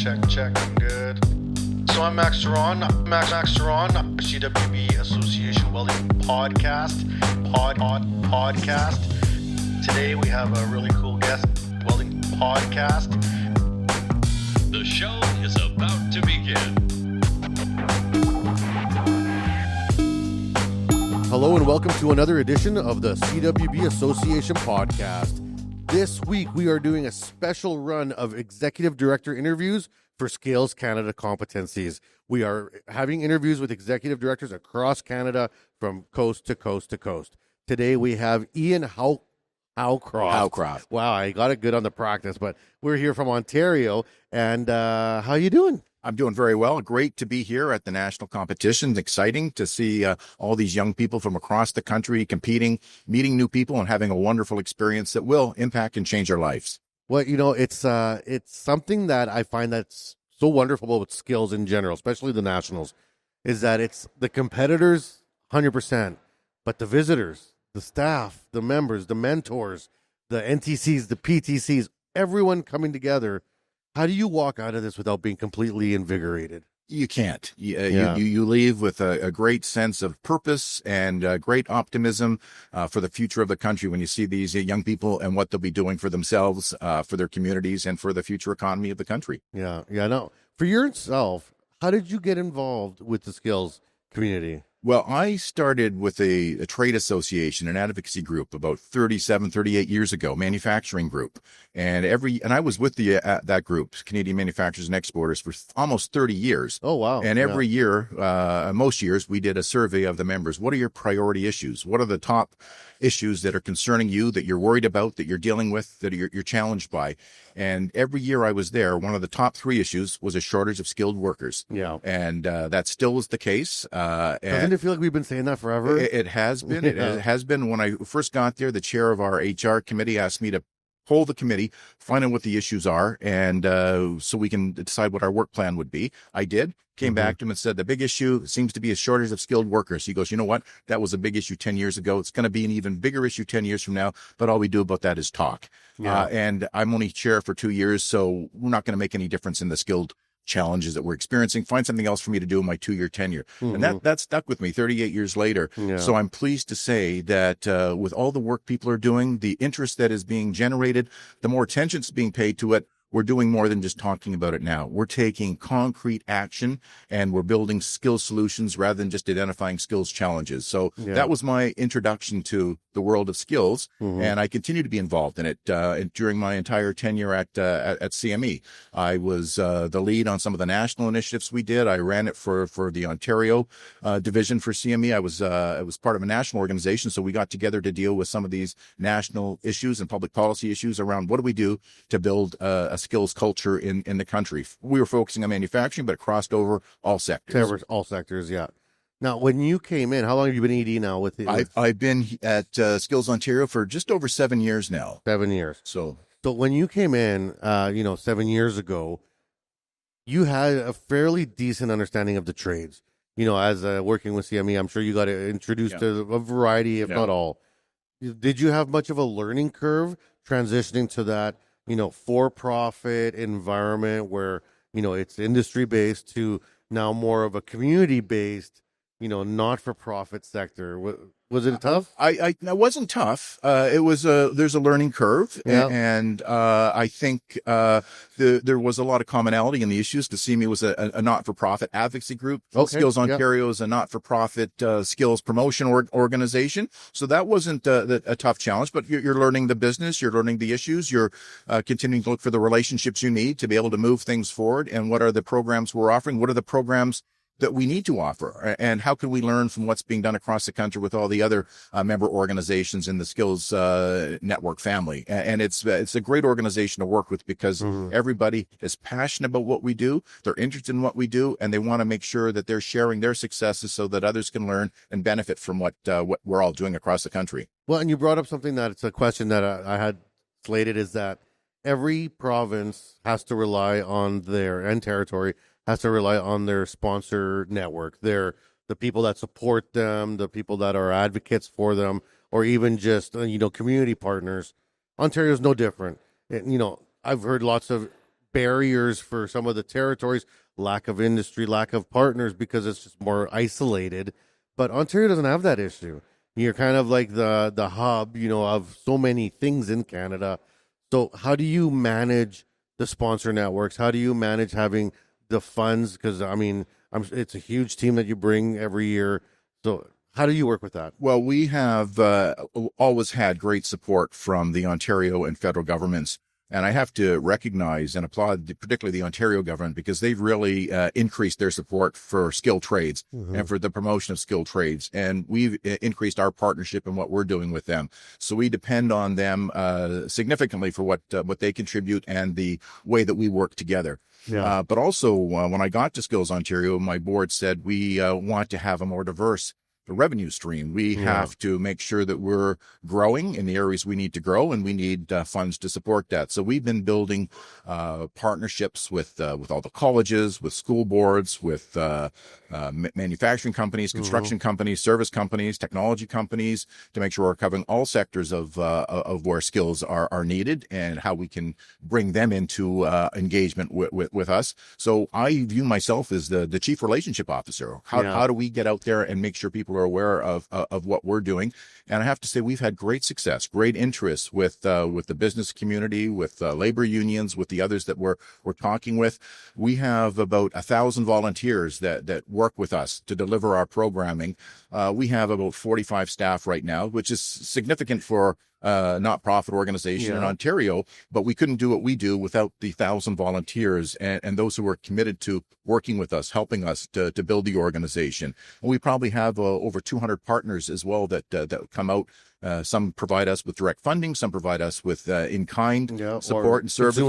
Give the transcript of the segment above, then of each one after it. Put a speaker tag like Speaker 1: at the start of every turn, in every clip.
Speaker 1: check, good. So I'm Max Duran, CWB Association Welding podcast. Today we have a really cool guest, Welding podcast.
Speaker 2: The show is about to begin.
Speaker 3: Hello and welcome to another edition of the CWB Association podcast. This week we are doing a special run of executive director interviews for Scales Canada competencies. We are having interviews with executive directors across Canada from coast to coast to coast. Today we have Ian Howcroft. Wow, I got it good on the practice, but we're here from Ontario. And how you doing?
Speaker 4: I'm doing very well. Great to be here at the national competition. Exciting to see all these young people from across the country competing, meeting new people, and having a wonderful experience that will impact and change their lives.
Speaker 3: Well, you know, it's something that I find that's so wonderful with skills in general, especially the nationals, is that it's the competitors 100%, but the visitors, the staff, the members, the mentors, the NTCs, the PTCs, everyone coming together. How do you walk out of this without being completely invigorated?
Speaker 4: You can't. You leave with a great sense of purpose and great optimism for the future of the country when you see these young people and what they'll be doing for themselves, for their communities, and for the future economy of the country.
Speaker 3: Yeah. No. For yourself, how did you get involved with the skills community?
Speaker 4: Well, I started with a trade association, an advocacy group about 38 years ago, manufacturing group. And I was with that group, Canadian Manufacturers and Exporters, for almost 30 years.
Speaker 3: Oh, wow.
Speaker 4: And every year, most years, we did a survey of the members. What are your priority issues? What are the top issues that are concerning you, that you're worried about, that you're dealing with, that you're challenged by? And every year I was there, one of the top 3 issues was a shortage of skilled workers.
Speaker 3: Yeah.
Speaker 4: And that still is the case.
Speaker 3: Doesn't it feel like we've been saying that forever?
Speaker 4: It has been.
Speaker 3: Yeah.
Speaker 4: It has been. When I first got there, the chair of our HR committee asked me to hold the committee, find out what the issues are, and so we can decide what our work plan would be. I did. Came back to him and said, the big issue seems to be a shortage of skilled workers. He goes, you know what? That was a big issue 10 years ago. It's going to be an even bigger issue 10 years from now, but all we do about that is talk.
Speaker 3: Yeah.
Speaker 4: And I'm only chair for 2 years, so we're not going to make any difference in the skilled challenges that we're experiencing. Find something else for me to do in my 2-year tenure. And that stuck with me 38 years later.
Speaker 3: Yeah.
Speaker 4: So I'm pleased to say that with all the work people are doing, the interest that is being generated, the more attention that's being paid to it, we're doing more than just talking about it now. We're taking concrete action and we're building skill solutions rather than just identifying skills challenges. So that was my introduction to the world of skills, and I continue to be involved in it during my entire tenure at CME. I was the lead on some of the national initiatives we did. I ran it for the Ontario division for CME. I was part of a national organization, so we got together to deal with some of these national issues and public policy issues around what do we do to build a skills culture in the country. We were focusing on manufacturing, but it crossed over all sectors.
Speaker 3: All sectors, yeah. Now, when you came in, how long have you been ED now with it?
Speaker 4: I've been at Skills Ontario for just over 7 years now.
Speaker 3: 7 years.
Speaker 4: So
Speaker 3: when you came in, 7 years ago, you had a fairly decent understanding of the trades. You know, as working with CME, I'm sure you got introduced to a variety, if not all. Did you have much of a learning curve transitioning to that, for-profit environment where, it's industry-based to now more of a community-based, not-for-profit sector? Was it tough?
Speaker 4: It wasn't tough. It was there's a learning curve, and I think there was a lot of commonality in the issues. The CME was a not-for-profit advocacy group. Skills Ontario is a not-for-profit skills promotion organization. So that wasn't a tough challenge. But you're learning the business, you're learning the issues, you're continuing to look for the relationships you need to be able to move things forward. And what are the programs we're offering? What are the programs that we need to offer, and how can we learn from what's being done across the country with all the other member organizations in the Skills Network family? And it's a great organization to work with because everybody is passionate about what we do, they're interested in what we do, and they want to make sure that they're sharing their successes so that others can learn and benefit from what we're all doing across the country.
Speaker 3: Well, and you brought up something that it's a question that I had slated, is that every province has to rely on and territory has to rely on their sponsor network, the people that support them, the people that are advocates for them, or even just, community partners. Ontario's no different. I've heard lots of barriers for some of the territories, lack of industry, lack of partners, because it's just more isolated. But Ontario doesn't have that issue. You're kind of like the hub, of so many things in Canada. So how do you manage the sponsor networks? How do you manage having the funds? Because, it's a huge team that you bring every year. So how do you work with that?
Speaker 4: Well, we have always had great support from the Ontario and federal governments. And I have to recognize and applaud particularly the Ontario government, because they've really increased their support for skilled trades and for the promotion of skilled trades. And we've increased our partnership and what we're doing with them. So we depend on them significantly for what they contribute and the way that we work together.
Speaker 3: Yeah.
Speaker 4: But also, when I got to Skills Ontario, my board said we want to have a more diverse revenue stream. We have to make sure that we're growing in the areas we need to grow, and we need funds to support that. So we've been building partnerships with all the colleges, with school boards, with manufacturing companies, construction companies, service companies, technology companies, to make sure we're covering all sectors of where skills are needed and how we can bring them into engagement with us. So I view myself as the chief relationship officer. How do we get out there and make sure people are aware of what we're doing? And I have to say, we've had great success, great interest with the business community, with labor unions, with the others that we're talking with. We have about 1,000 volunteers that work with us to deliver our programming. We have about 45 staff right now, which is significant for not-profit organization in Ontario, but we couldn't do what we do without the 1,000 volunteers and those who are committed to working with us, helping us to build the organization. And we probably have over 200 partners as well that come out. Some provide us with direct funding, some provide us with in-kind support and services.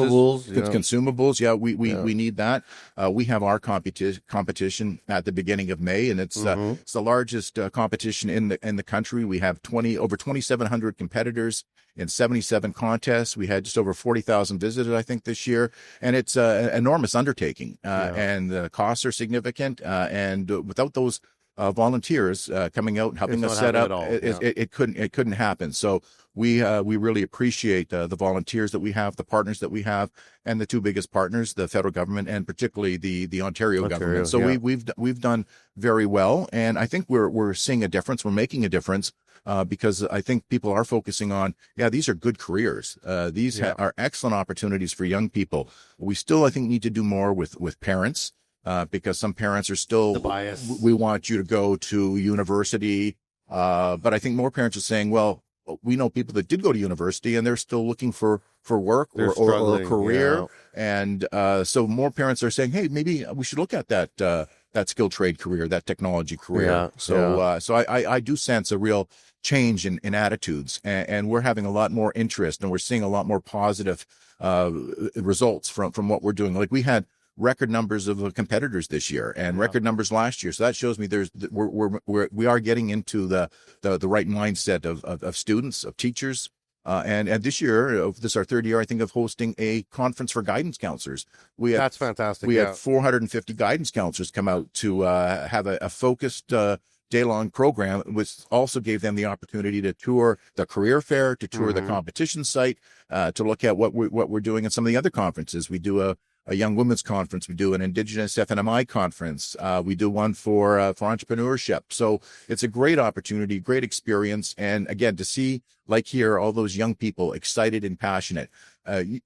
Speaker 4: Consumables, we need that. We have our competition at the beginning of May, and it's the largest competition in the country. We have over 2,700 competitors in 77 contests. We had just over 40,000 visitors, I think, this year, and it's an enormous undertaking. And the costs are significant, and without those volunteers coming out and helping us set up, it couldn't happen. So we really appreciate the volunteers that we have, the partners that we have, and the two biggest partners, the federal government and particularly the Ontario government. So we've done very well, and I think we're seeing a difference. We're making a difference because I think people are focusing on, these are good careers. These are excellent opportunities for young people. We still, I think, need to do more with parents. Because some parents are still,
Speaker 3: the bias.
Speaker 4: We want you to go to university. But I think more parents are saying, well, we know people that did go to university and they're still looking for work or a career. And so more parents are saying, hey, maybe we should look at that skilled trade career, that technology career. So I do sense a real change in attitudes, and we're having a lot more interest, and we're seeing a lot more positive results from what we're doing. Like we had record numbers of competitors this year and record numbers last year. So that shows me we are getting into the right mindset of students, of teachers. And this year, this is our third year, I think, of hosting a conference for guidance counselors.
Speaker 3: That's fantastic.
Speaker 4: We had 450 guidance counselors come out to have a focused day-long program, which also gave them the opportunity to tour the career fair, to tour the competition site, to look at what we're doing in some of the other conferences. We do a young women's conference. We do an Indigenous FNMI conference. We do one for entrepreneurship. So it's a great opportunity, great experience. And again, to see, like here, all those young people excited and passionate.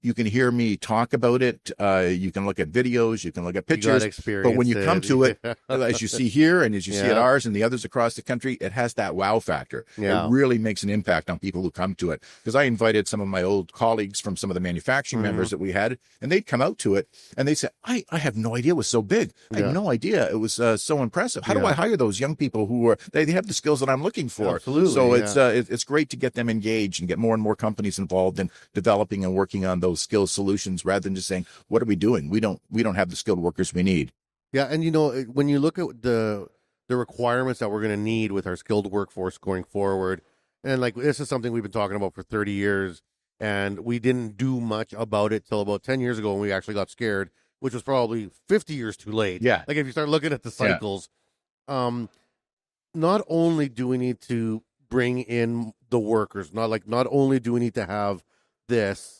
Speaker 4: You can hear me talk about it. You can look at videos, you can look at pictures, but when you come to it, as you see here and as you see at ours and the others across the country, it has that wow factor. It really makes an impact on people who come to it. Because I invited some of my old colleagues from some of the manufacturing members that we had, and they'd come out to it and they said, I have no idea it was so big. I had no idea it was so impressive. How do I hire those young people who they have the skills that I'm looking for?
Speaker 3: Absolutely.
Speaker 4: So it's great to get them engaged and get more and more companies involved in developing and working on those skill solutions, rather than just saying, what are we doing? We don't have the skilled workers we need.
Speaker 3: Yeah. And when you look at the requirements that we're going to need with our skilled workforce going forward, and like this is something we've been talking about for 30 years, and we didn't do much about it till about 10 years ago when we actually got scared, which was probably 50 years too late.
Speaker 4: Yeah.
Speaker 3: Like if you start looking at the cycles, not only do we need to bring in the workers, not only do we need to have this,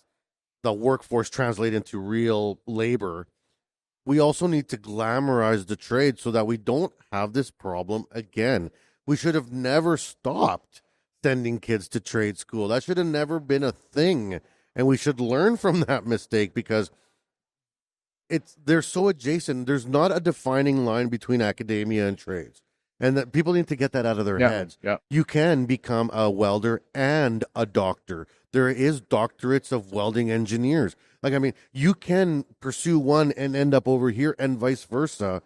Speaker 3: the workforce translate into real labor, we also need to glamorize the trade so that we don't have this problem again. We should have never stopped sending kids to trade school. That should have never been a thing. And we should learn from that mistake because they're so adjacent. There's not a defining line between academia and trades. And that people need to get that out of their heads.
Speaker 4: Yeah.
Speaker 3: You can become a welder and a doctor. There is doctorates of welding engineers. Like, I mean, you can pursue one and end up over here and vice versa.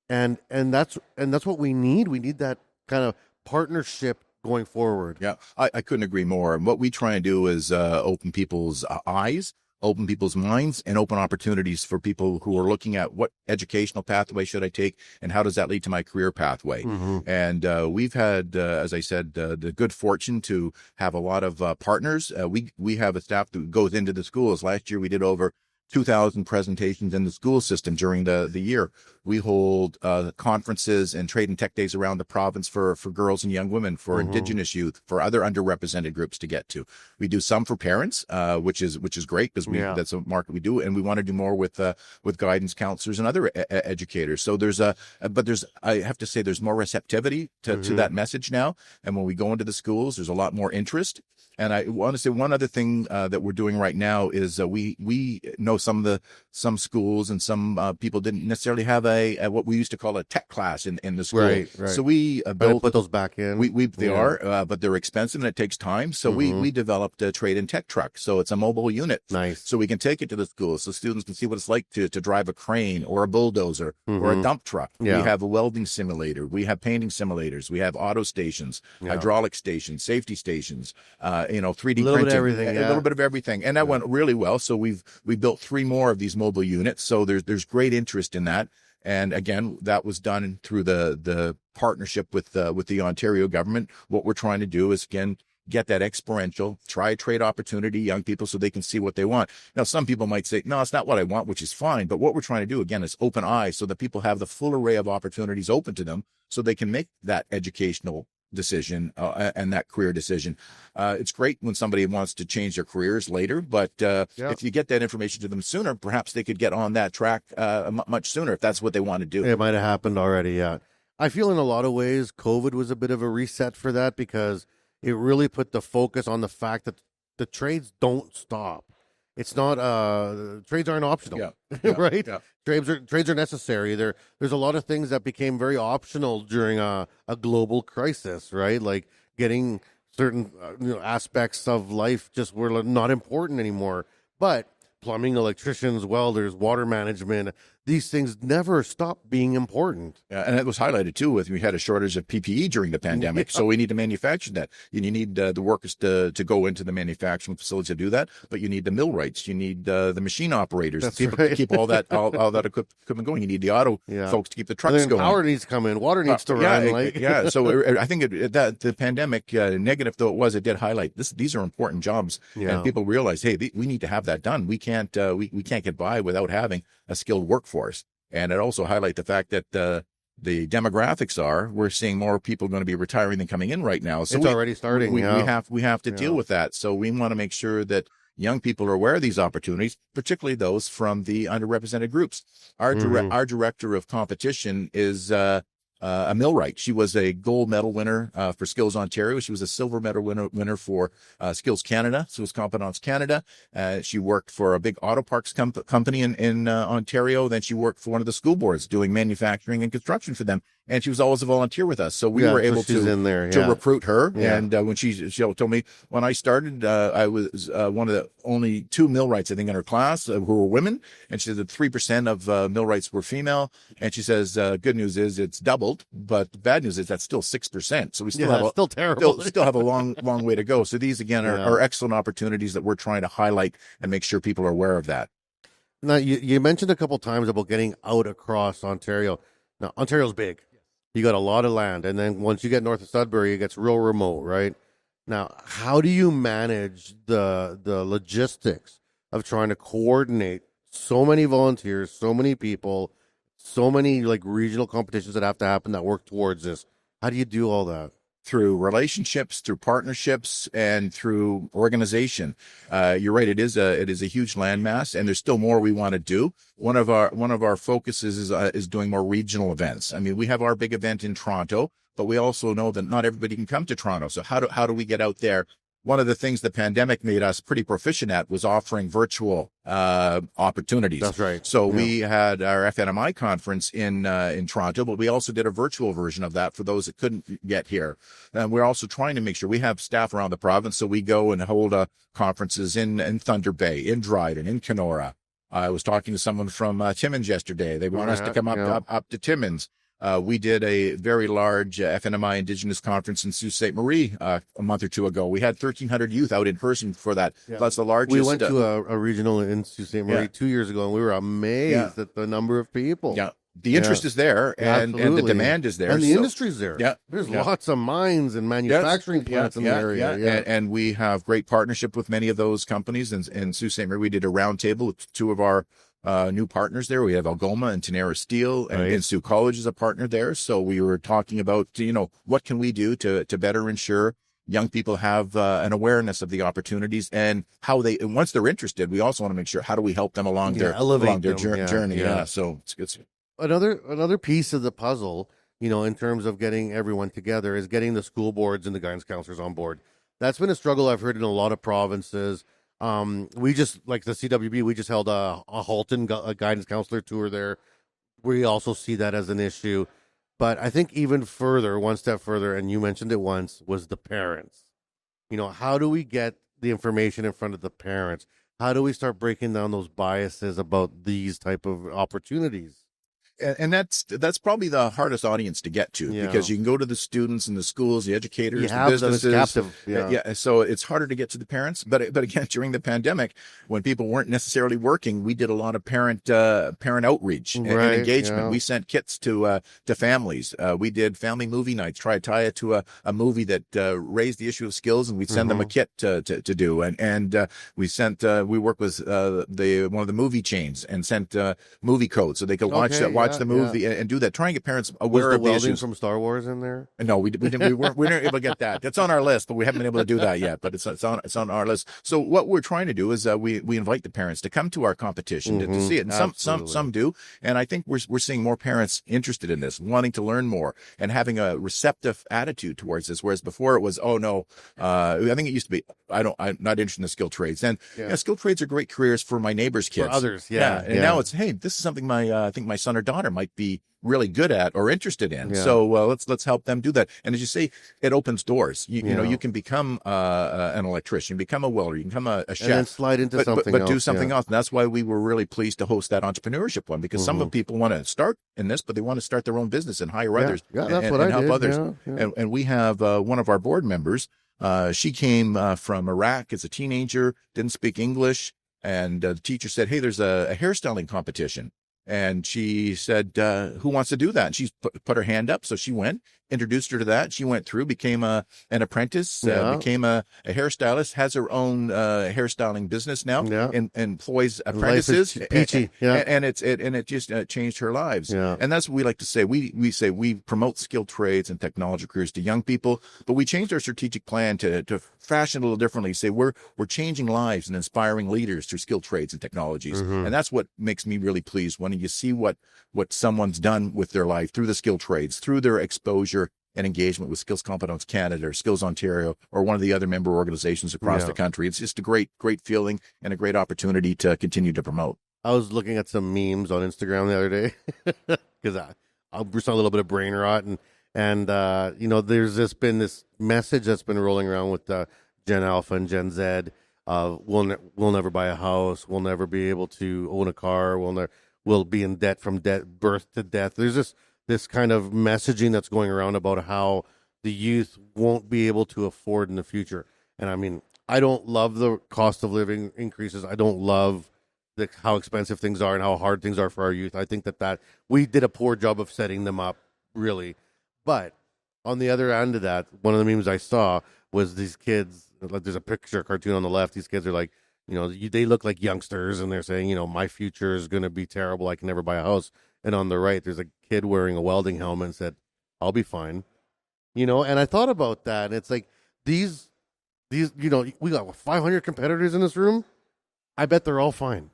Speaker 3: And that's what we need. We need that kind of partnership going forward.
Speaker 4: Yeah, I couldn't agree more. And what we try and do is open people's eyes, open people's minds, and open opportunities for people who are looking at what educational pathway should I take and how does that lead to my career pathway. And we've had, as I said, the good fortune to have a lot of partners. We have a staff that goes into the schools. Last year we did over 2,000 presentations in the school system during the year. We hold conferences and trade and tech days around the province for girls and young women, for Indigenous youth, for other underrepresented groups to get to. We do some for parents, which is great because that's a market we do, and we want to do more with guidance counselors and other educators. So I have to say there's more receptivity to that message now. And when we go into the schools, there's a lot more interest. And I want to say one other thing that we're doing right now is we know some schools and some people didn't necessarily have a what we used to call a tech class in the school.
Speaker 3: Right.
Speaker 4: So we
Speaker 3: put those back in.
Speaker 4: They are, but they're expensive and it takes time. So we developed a trade and tech truck. So it's a mobile unit.
Speaker 3: Nice.
Speaker 4: So we can take it to the schools so students can see what it's like to drive a crane or a bulldozer or a dump truck.
Speaker 3: Yeah.
Speaker 4: We have a welding simulator. We have painting simulators. We have auto stations, hydraulic stations, safety stations. 3D printing, a little bit of everything, and that went really well. So we built 3 more of these mobile units. So there's great interest in that, and again, that was done through the partnership with the Ontario government. What we're trying to do is again get that experiential, try a trade opportunity, young people, so they can see what they want. Now, some people might say, no, it's not what I want, which is fine. But what we're trying to do again is open eyes so that people have the full array of opportunities open to them, so they can make that educational decision and that career decision. It's great when somebody wants to change their careers later, but if you get that information to them sooner, perhaps they could get on that track much sooner if that's what they want to do.
Speaker 3: It might have happened already, yeah. I feel in a lot of ways COVID was a bit of a reset for that because it really put the focus on the fact that the trades don't stop. It's not trades aren't optional, right? Yeah. Trades are necessary. There's a lot of things that became very optional during a global crisis, right? Like getting certain aspects of life just were not important anymore. But plumbing, electricians, welders, water management, these things never stop being important.
Speaker 4: Yeah, and it was highlighted too with we had a shortage of PPE during the pandemic, so we need to manufacture that. You need the workers to go into the manufacturing facilities to do that, but you need the millwrights, you need the machine operators to keep all that equipment going. You need the auto folks to keep the trucks going.
Speaker 3: Power needs to come in, water needs to run.
Speaker 4: So I think that the pandemic, negative though it was, it did highlight these are important jobs, and people realize, hey, we need to have that done. We can't get by without having a skilled workforce. And it also highlight the fact that the demographics we're seeing more people going to be retiring than coming in right now. So
Speaker 3: it's already starting.
Speaker 4: We have to deal with that. So we want to make sure that young people are aware of these opportunities, particularly those from the underrepresented groups. Our director of competition is a millwright. She was a gold medal winner for Skills Ontario. She was a silver medal winner for Skills Canada. So it was Compétences Canada. She worked for a big auto parts company in Ontario. Then she worked for one of the school boards doing manufacturing and construction for them. And she was always a volunteer with us. So we were able to recruit her. Yeah. And when she told me when I started, I was one of the only 2 millwrights, I think, in her class who were women. And she said that 3% of millwrights were female. And she says, good news is it's doubled, but the bad news is that's still 6%. So we still
Speaker 3: still terrible.
Speaker 4: Still have a long way to go. So these again are excellent opportunities that we're trying to highlight and make sure people are aware of that.
Speaker 3: Now you mentioned a couple times about getting out across Ontario. Now Ontario's big. You got a lot of land, and then once you get north of Sudbury, it gets real remote, right? Now, how do you manage the logistics of trying to coordinate so many volunteers, so many people, so many like regional competitions that have to happen that work towards this? How do you do all that?
Speaker 4: through relationships, through partnerships, and through organization. You're right; it is a huge landmass, and there's still more we want to do. One of our focuses is doing more regional events. I mean, we have our big event in Toronto, but we also know that not everybody can come to Toronto. So how do we get out there? One of the things the pandemic made us pretty proficient at was offering virtual opportunities.
Speaker 3: That's right.
Speaker 4: So we had our FNMI conference in Toronto, but we also did a virtual version of that for those that couldn't get here. And we're also trying to make sure we have staff around the province, so we go and hold conferences in Thunder Bay, in Dryden, in Kenora. I was talking to someone from Timmins yesterday. They want us to come up to Timmins. We did a very large FNMI Indigenous conference in Sault Ste. Marie a month or two ago. We had 1,300 youth out in person for that. Yeah. That's the largest.
Speaker 3: We went to a regional in Sault Ste. Marie 2 years ago, and we were amazed at the number of people.
Speaker 4: Yeah. The interest is there, and the demand is there.
Speaker 3: And the industry's there. Yeah. There's lots of mines and manufacturing plants in the area. Yeah.
Speaker 4: And we have great partnership with many of those companies. In Sault Ste. Marie, we did a roundtable with two of our new partners there. We have Algoma and Tenera Steel, and Sioux College is a partner there. So we were talking about, what can we do to better ensure young people have an awareness of the opportunities and how and once they're interested, we also want to make sure, how do we help them along their journey? Yeah. So it's
Speaker 3: another piece of the puzzle, in terms of getting everyone together, is getting the school boards and the guidance counselors on board. That's been a struggle I've heard in a lot of provinces. We just, like the CWB, we just held a Halton guidance counselor tour there. We also see that as an issue. But I think even further, one step further, and you mentioned it once, was the parents. How do we get the information in front of the parents? How do we start breaking down those biases about these type of opportunities?
Speaker 4: And that's probably the hardest audience to get to, because you can go to the students and the schools, the educators, the businesses. Captive. So it's harder to get to the parents. But again, during the pandemic, when people weren't necessarily working, we did a lot of parent outreach and engagement. Yeah. We sent kits to families. We did family movie nights, try to tie it to a movie that raised the issue of skills, and we'd send them a kit to do. And we worked with one of the movie chains and sent movie codes so they could watch the movie and do that. Try and get parents aware of the
Speaker 3: Welding
Speaker 4: issues.
Speaker 3: From Star Wars in there?
Speaker 4: No, we weren't able to get that. That's on our list, but we haven't been able to do that yet. But it's on our list. So what we're trying to do is we invite the parents to come to our competition to see it. And some do, and I think we're seeing more parents interested in this, wanting to learn more and having a receptive attitude towards this. Whereas before it was, oh no, I think it used to be, I'm not interested in the skilled trades. And skilled trades are great careers for my neighbors' kids,
Speaker 3: for others.
Speaker 4: And now it's, hey, this is something I think my son or daughter might be really good at or interested in. So let's help them do that. And as you say, it opens doors. You know, you can become an electrician, become a welder, you can become a chef,
Speaker 3: and then slide into something
Speaker 4: but
Speaker 3: else.
Speaker 4: Do something else. And that's why we were really pleased to host that entrepreneurship one, because some of people want to start in this, but they want to start their own business and hire others and help others. And we have one of our board members. She came from Iraq as a teenager, didn't speak English, and the teacher said, hey, there's a hairstyling competition. And she said, who wants to do that? And she put her hand up. So she went, introduced her to that. She went through, became an apprentice, became a hairstylist, has her own hairstyling business now, and employs apprentices.
Speaker 3: Life is peachy.
Speaker 4: And it just changed her lives. And that's what we like to say. We say we promote skilled trades and technology careers to young people, but we changed our strategic plan to fashion a little differently. Say we're changing lives and inspiring leaders through skilled trades and technologies. And that's what makes me really pleased when you see what someone's done with their life through the skilled trades, through their exposure and engagement with Skills Competence Canada or Skills Ontario or one of the other member organizations across the country. It's just a great feeling and a great opportunity to continue to promote.
Speaker 3: I was looking at some memes on Instagram the other day because I saw a little bit of brain rot, and there's been this message that's been rolling around with Gen Alpha and Gen Z. We'll never buy a house. We'll never be able to own a car. We'll be in debt from birth to death. There's this kind of messaging that's going around about how the youth won't be able to afford in the future. And I mean, I don't love the cost of living increases. I don't love how expensive things are and how hard things are for our youth. I think that we did a poor job of setting them up, really. But on the other end of that, one of the memes I saw was these kids, like there's a cartoon on the left. These kids are like, they look like youngsters, and they're saying, my future is going to be terrible. I can never buy a house. And on the right, there's a kid wearing a welding helmet and said, I'll be fine. And I thought about that. And it's like these, we got 500 competitors in this room. I bet they're all fine.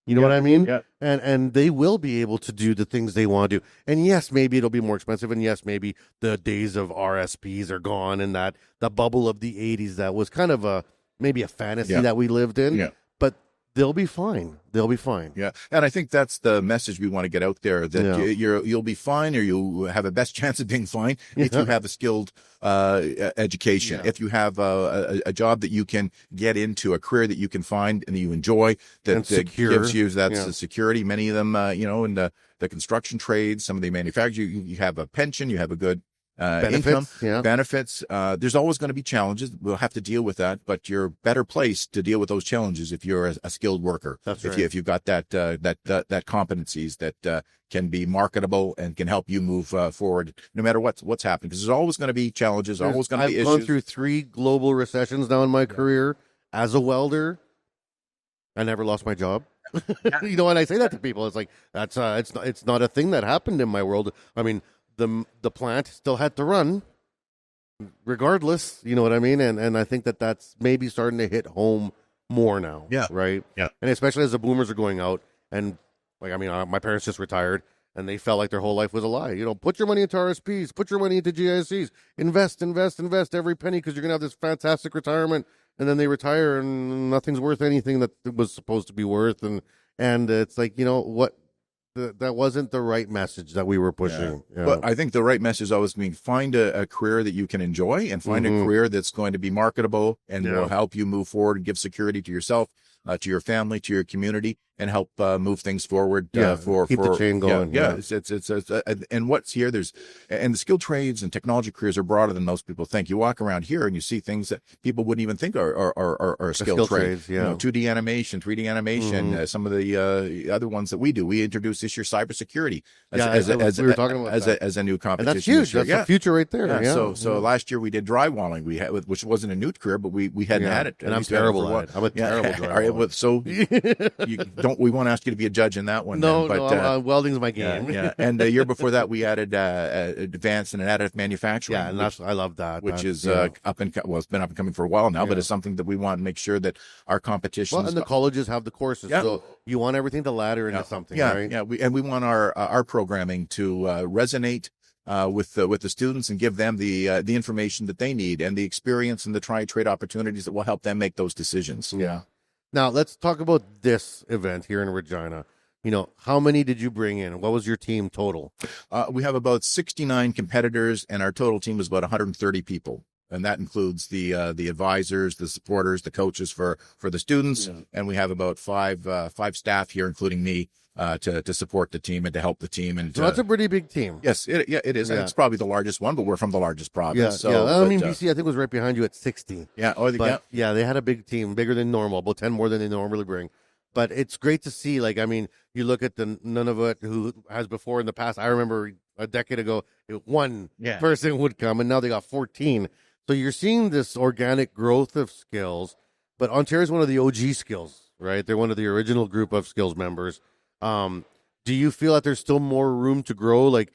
Speaker 3: You know what I mean?
Speaker 4: Yeah.
Speaker 3: And they will be able to do the things they want to do. And yes, maybe it'll be more expensive. And yes, maybe the days of RSPs are gone, and that the bubble of the 80s that was kind of maybe a fantasy that we lived in.
Speaker 4: Yeah.
Speaker 3: But they'll be fine. They'll be fine.
Speaker 4: Yeah. And I think that's the message we want to get out there, that you'll be fine, or you'll have a best chance of being fine if you have a skilled education, if you have a job that you can get into, a career that you can find and that you enjoy, that gives you that security. Many of them, in the construction trades, some of the manufacturing, you have a pension, you have a good income, benefits. There's always going to be challenges. We'll have to deal with that, but you're better placed to deal with those challenges if you're a skilled worker.
Speaker 3: That's right.
Speaker 4: If you've got that competencies that can be marketable and can help you move forward, no matter what's happening. Because there's always going to be challenges, always going to be issues.
Speaker 3: I've gone through 3 global recessions now in my career as a welder. I never lost my job. And I say that to people. It's like it's not a thing that happened in my world. I mean, the plant still had to run regardless, you know what I mean? And I think that's maybe starting to hit home more now.
Speaker 4: Yeah.
Speaker 3: Right?
Speaker 4: Yeah.
Speaker 3: And especially as the boomers are going out, and my parents just retired and they felt like their whole life was a lie. Put your money into RSPs, put your money into GICs, invest every penny, because you're going to have this fantastic retirement. And then they retire and nothing's worth anything that it was supposed to be worth. And it's like, what? That wasn't the right message that we were pushing.
Speaker 4: Yeah. But I think the right message always means find a career that you can enjoy, and find a career that's going to be marketable and will help you move forward and give security to yourself, to your family, to your community, and help move things forward.
Speaker 3: Keep the chain going.
Speaker 4: It's and what's here. And the skilled trades and technology careers are broader than most people think. You walk around here and you see things that people wouldn't even think are skilled trades. 2D animation, 3D animation. Some of the other ones that we do. We introduced this year cybersecurity as
Speaker 3: we were talking about
Speaker 4: as a new competition.
Speaker 3: And that's huge. That's the future right there.
Speaker 4: So last year we did drywalling. We had, which wasn't a new career, but we hadn't had it.
Speaker 3: And I'm terrible at it. I'm a terrible drywaller.
Speaker 4: So we won't ask you to be a judge in that one.
Speaker 3: No, welding's my game.
Speaker 4: And the year before that, we added advanced and additive manufacturing.
Speaker 3: Yeah, and I love that.
Speaker 4: Which is it's been up and coming for a while now, but it's something that we want to make sure that our competitions.
Speaker 3: Well, and the colleges have the courses, so you want everything to ladder into something, right?
Speaker 4: Yeah, we want our programming to resonate with the students and give them the information that they need and the experience and the trade opportunities that will help them make those decisions.
Speaker 3: Yeah. Now, let's talk about this event here in Regina. How many did you bring in? What was your team total?
Speaker 4: We have about 69 competitors, and our total team is about 130 people. And that includes the advisors, the supporters, the coaches for the students. And we have about five staff here, including me, to support the team and to help the team. And
Speaker 3: so that's a pretty big team.
Speaker 4: Yes, it is. Yeah. It's probably the largest one, but we're from the largest province.
Speaker 3: BC, I think, was right behind you at 60.
Speaker 4: Yeah.
Speaker 3: They had a big team, bigger than normal, about 10 more than they normally bring. But it's great to see. You look at the Nunavut who has before in the past. I remember a decade ago, one person would come, and now they got 14. So you're seeing this organic growth of skills. But Ontario is one of the OG skills, right? They're one of the original group of skills members. Do you feel that there's still more room to grow? Are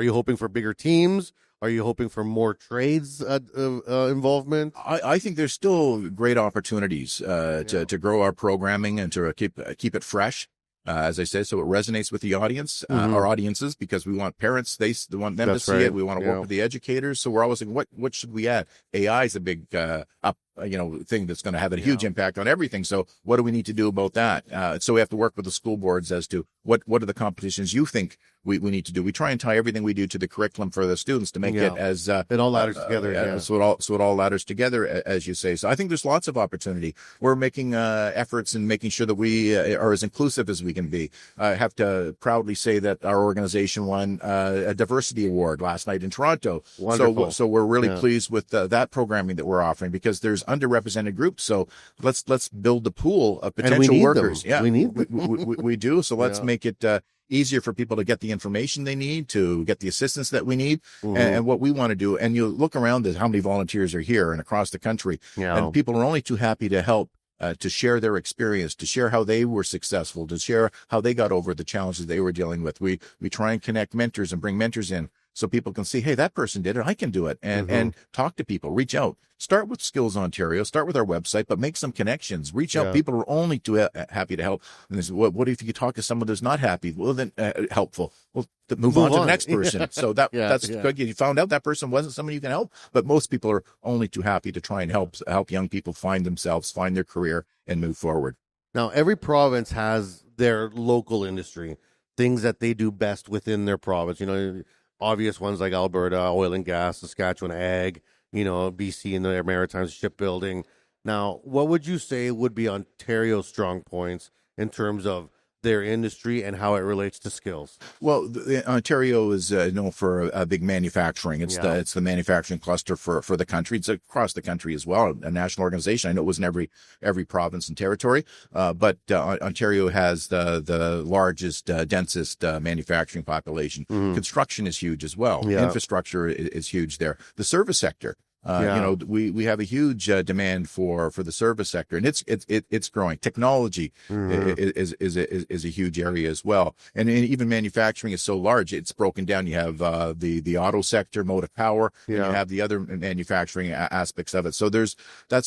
Speaker 3: you hoping for bigger teams? Are you hoping for more trades involvement?
Speaker 4: I think there's still great opportunities to grow our programming and to keep it fresh. As I said, so it resonates with the audience, our audiences, because we want parents, they want them to see it. We want to work with the educators. So we're always saying, what should we add? AI is a big thing that's going to have a huge impact on everything. So what do we need to do about that? So we have to work with the school boards as to what are the competitions you think we need to do. We try and tie everything we do to the curriculum for the students to make it as
Speaker 3: it all ladders together.
Speaker 4: So it all ladders together, as you say. So I think there's lots of opportunity. We're making efforts in making sure that we are as inclusive as we can be. I have to proudly say that our organization won a diversity award last night in Toronto.
Speaker 3: Wonderful.
Speaker 4: So we're really pleased with that programming that we're offering, because there's underrepresented groups. So let's build the pool of potential workers.
Speaker 3: Yeah, we need
Speaker 4: we do. So let's make it easier for people to get the information they need, to get the assistance that we need, and what we want to do. And you look around at how many volunteers are here and across the country, and people are only too happy to help, to share their experience, to share how they were successful, to share how they got over the challenges they were dealing with. We try and connect mentors and bring mentors in so people can see, hey, that person did it, I can do it, and talk to people, reach out. Start with Skills Ontario, start with our website, but make some connections. Reach out. People are only too happy to help. And they say, what if you talk to someone who's not happy? Well, then helpful. Well, move on to the next person. So that's good. You found out that person wasn't someone you can help, but most people are only too happy to try and help young people find themselves, find their career, and move forward.
Speaker 3: Now, every province has their local industry, things that they do best within their province. You know, obvious ones like Alberta, oil and gas, Saskatchewan, ag, you know, BC and their Maritimes, shipbuilding. Now, what would you say would be Ontario's strong points in terms of their industry and how it relates to skills?
Speaker 4: Well, Ontario is known for big manufacturing. It's the manufacturing cluster for the country. It's across the country as well, a national organization. I know it was in every province and territory, but Ontario has the largest, densest manufacturing population. Construction is huge as well. Infrastructure is huge there. The service sector. You know, we have a huge demand for the service sector, and it's growing. Technology is a huge area as well, and even manufacturing is so large it's broken down. You have the auto sector, motive power, and you have the other manufacturing aspects of it. So that's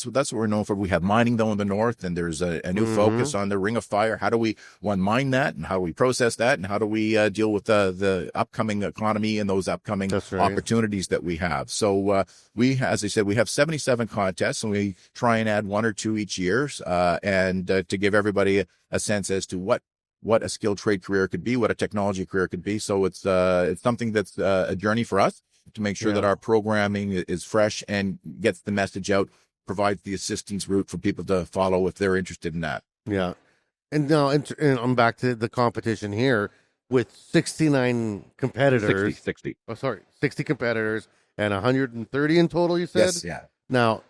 Speaker 4: what we're known for. We have mining though in the north, and there's a new focus on the Ring of Fire. How do we mine that, and how do we process that, and how do we deal with the upcoming economy and those upcoming opportunities that we have? So as I said, we have 77 contests, and we try and add 1 or 2 each year, and to give everybody a sense as to what a skilled trade career could be, what a technology career could be. So it's something that's a journey for us to make sure that our programming is fresh and gets the message out, provides the assistance route for people to follow if they're interested in that.
Speaker 3: Yeah. And now and I'm back to the competition here with 69 competitors.
Speaker 4: 60.
Speaker 3: Oh, sorry, 60 competitors. And 130 in total, you said?
Speaker 4: Yes, yeah.
Speaker 3: Now,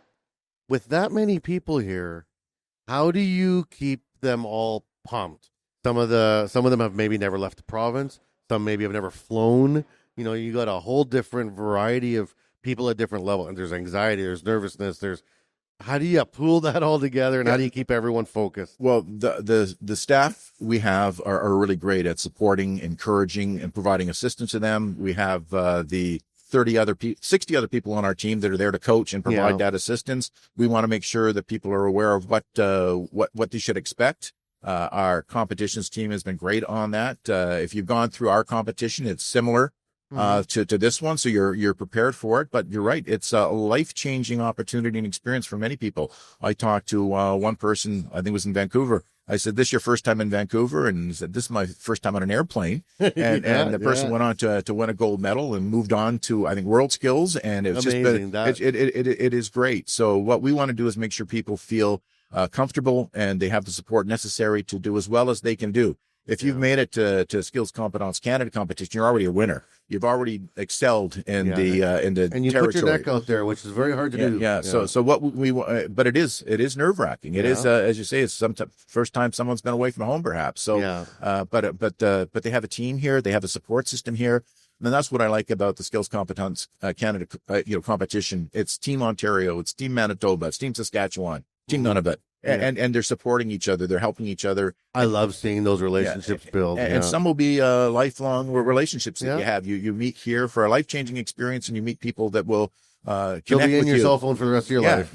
Speaker 3: with that many people here, how do you keep them all pumped? Some of them have maybe never left the province. Some maybe have never flown. You know, you got a whole different variety of people at different levels. And there's anxiety, there's nervousness, how do you pull that all together, and how do you keep everyone focused?
Speaker 4: Well, the staff we have are really great at supporting, encouraging, and providing assistance to them. We have the 60 other people on our team that are there to coach and provide that assistance. We want to make sure that people are aware of what they should expect. Our competitions team has been great on that. If you've gone through our competition, it's similar to this one, so you're prepared for it. But you're right, it's a life-changing opportunity and experience for many people. I talked to one person, I think it was in Vancouver. I said, "This is your first time in Vancouver?" And he said, "This is my first time on an airplane." And the person went on to win a gold medal and moved on to, I think, World Skills. And it's
Speaker 3: amazing.
Speaker 4: It is great. So what we want to do is make sure people feel comfortable and they have the support necessary to do as well as they can do. If you've made it to Skills Compétences Canada competition, you're already a winner. You've already excelled in the
Speaker 3: and you
Speaker 4: territory.
Speaker 3: Put your neck out there, which is very hard to do.
Speaker 4: Yeah. So what we but it is nerve wracking. It is as you say, it's first time someone's been away from home, perhaps. So but they have a team here. They have a support system here. And that's what I like about the Skills Compétences Canada competition. It's Team Ontario, it's Team Manitoba, it's Team Saskatchewan, Team Nunavut. And they're supporting each other. They're helping each other.
Speaker 3: I love seeing those relationships build.
Speaker 4: And some will be lifelong relationships that you have. You meet here for a life-changing experience, and you meet people that will connect
Speaker 3: you'll be in
Speaker 4: with
Speaker 3: your
Speaker 4: you.
Speaker 3: cell phone for the rest of your life.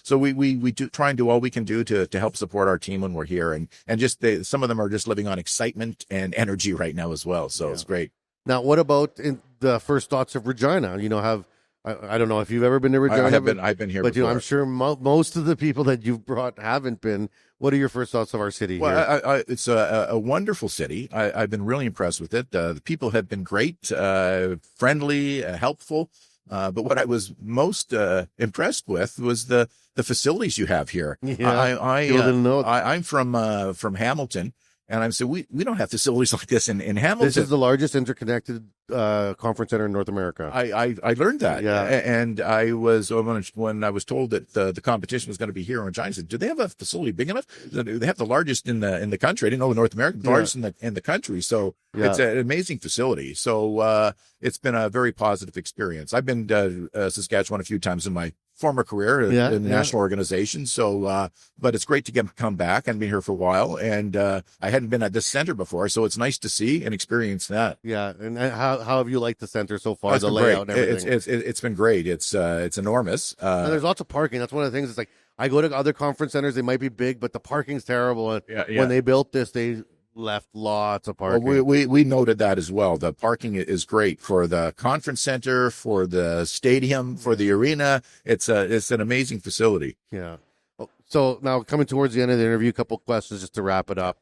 Speaker 4: So we do try and do all we can do to help support our team when we're here. And just some of them are just living on excitement and energy right now as well. So it's great.
Speaker 3: Now, what about the first thoughts of Regina? You know, I don't know if you've ever been to Regina.
Speaker 4: I've been here
Speaker 3: but
Speaker 4: before.
Speaker 3: You know, I'm sure most of the people that you've brought haven't been. What are your first thoughts of our city here?
Speaker 4: Well, it's a wonderful city. I've been really impressed with it. The people have been great, friendly, helpful. But what I was most impressed with was the facilities you have here. I'm from Hamilton. And I'm saying we don't have facilities like this in Hamilton.
Speaker 3: This is the largest interconnected conference center in North America.
Speaker 4: I learned that.
Speaker 3: Yeah.
Speaker 4: And I was when I was told that the competition was going to be here in Regina, I said, "Do they have a facility big enough? They have the largest in the country. I didn't know North America, the largest in the country. So it's an amazing facility. So it's been a very positive experience. I've been to Saskatchewan a few times in my former career in the national organization. So, but it's great to come back. I've been here for a while, and I hadn't been at this center before, so it's nice to see and experience that.
Speaker 3: Yeah, and how have you liked the center so far?
Speaker 4: It's
Speaker 3: The
Speaker 4: been
Speaker 3: layout
Speaker 4: great.
Speaker 3: and everything.
Speaker 4: It's been great. It's enormous.
Speaker 3: And there's lots of parking. That's one of the things. It's like I go to other conference centers; they might be big, but the parking's terrible. And when they built this, they left lots of parking.
Speaker 4: Well, we noted that as well. The parking is great for the conference center, for the stadium, for the arena. It's an amazing facility.
Speaker 3: Yeah. So now coming towards the end of the interview, a couple questions just to wrap it up.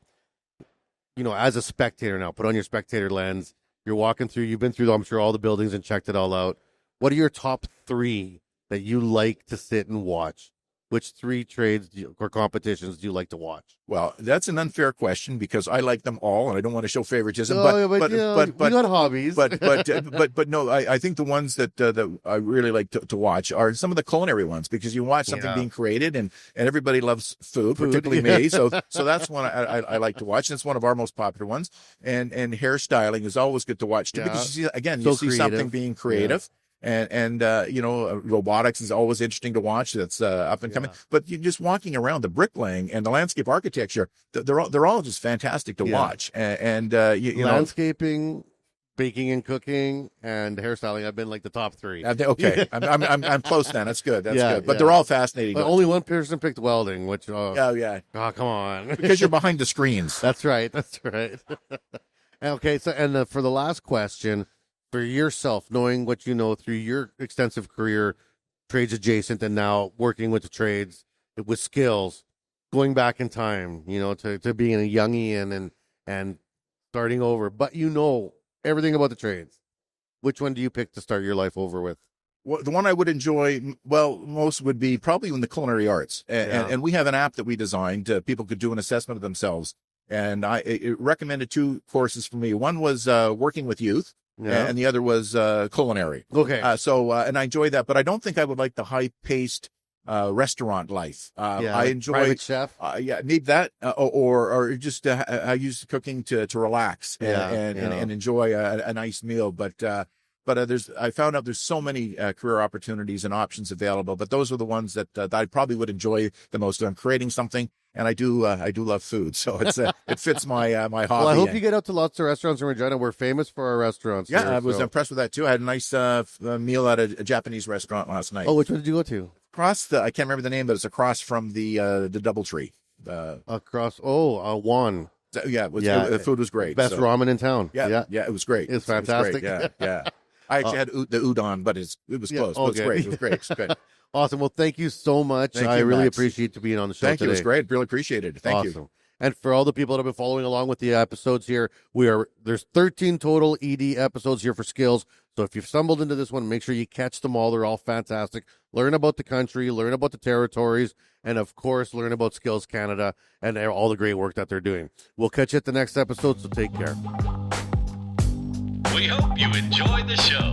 Speaker 3: As a spectator now, put on your spectator lens. You're walking through. You've been through, I'm sure, all the buildings and checked it all out. What are your top 3 that you like to sit and watch? Which 3 trades or competitions do you like to watch?
Speaker 4: Well, that's an unfair question because I like them all, and I don't want to show favoritism.
Speaker 3: But you got hobbies.
Speaker 4: But no, I think the ones that I really like to watch are some of the culinary ones because you watch something being created, and everybody loves food, particularly me. So that's one I like to watch. That's one of our most popular ones. And hairstyling is always good to watch too because you see something being creative.
Speaker 3: Yeah.
Speaker 4: And robotics is always interesting to watch. That's up and coming. But you're just walking around the bricklaying and the landscape architecture. They're all just fantastic to watch. And
Speaker 3: landscaping, baking and cooking, and hairstyling. I've been like the top 3.
Speaker 4: Okay, I'm close then. That's good. That's good. But they're all fascinating.
Speaker 3: But only one person picked welding, which
Speaker 4: oh
Speaker 3: come on,
Speaker 4: because you're behind the screens.
Speaker 3: That's right. Okay, so and for the last question. For yourself, knowing what you know through your extensive career, trades adjacent, and now working with the trades with skills, going back in time, to being a young Ian and starting over, but everything about the trades. Which one do you pick to start your life over with?
Speaker 4: Well, the one I would enjoy most would be probably in the culinary arts, and we have an app that we designed. People could do an assessment of themselves, and it recommended 2 courses for me. One was working with youth. Yeah. And the other was culinary.
Speaker 3: Okay.
Speaker 4: And I enjoy that, but I don't think I would like the high-paced restaurant life. I enjoy
Speaker 3: private chef.
Speaker 4: Need that, or just I use cooking to relax and enjoy a nice meal. But I found out there's so many career opportunities and options available. But those are the ones that I probably would enjoy the most. I'm creating something. And I do love food, so it fits my hobby.
Speaker 3: Well, I hope you get out to lots of restaurants in Regina. We're famous for our restaurants.
Speaker 4: Yeah,
Speaker 3: here,
Speaker 4: I was impressed with that too. I had a nice meal at a Japanese restaurant last night.
Speaker 3: Oh, which one did you go to?
Speaker 4: I can't remember the name, but it's across from the DoubleTree.
Speaker 3: Juan.
Speaker 4: The food was great.
Speaker 3: Best ramen in town.
Speaker 4: Yeah, it was great.
Speaker 3: It's fantastic.
Speaker 4: Yeah. I actually had the udon, but it was close. But it was great. It's good.
Speaker 3: Awesome. Well, thank you so much. I really appreciate you being on the show today.
Speaker 4: Thank you. It was great. Really appreciate it. Thank you.
Speaker 3: And for all the people that have been following along with the episodes here, there's 13 total ED episodes here for skills. So if you've stumbled into this one, make sure you catch them all. They're all fantastic. Learn about the country, learn about the territories, and of course, learn about Skills Canada and all the great work that they're doing. We'll catch you at the next episode, so take care.
Speaker 2: We hope you enjoyed the show.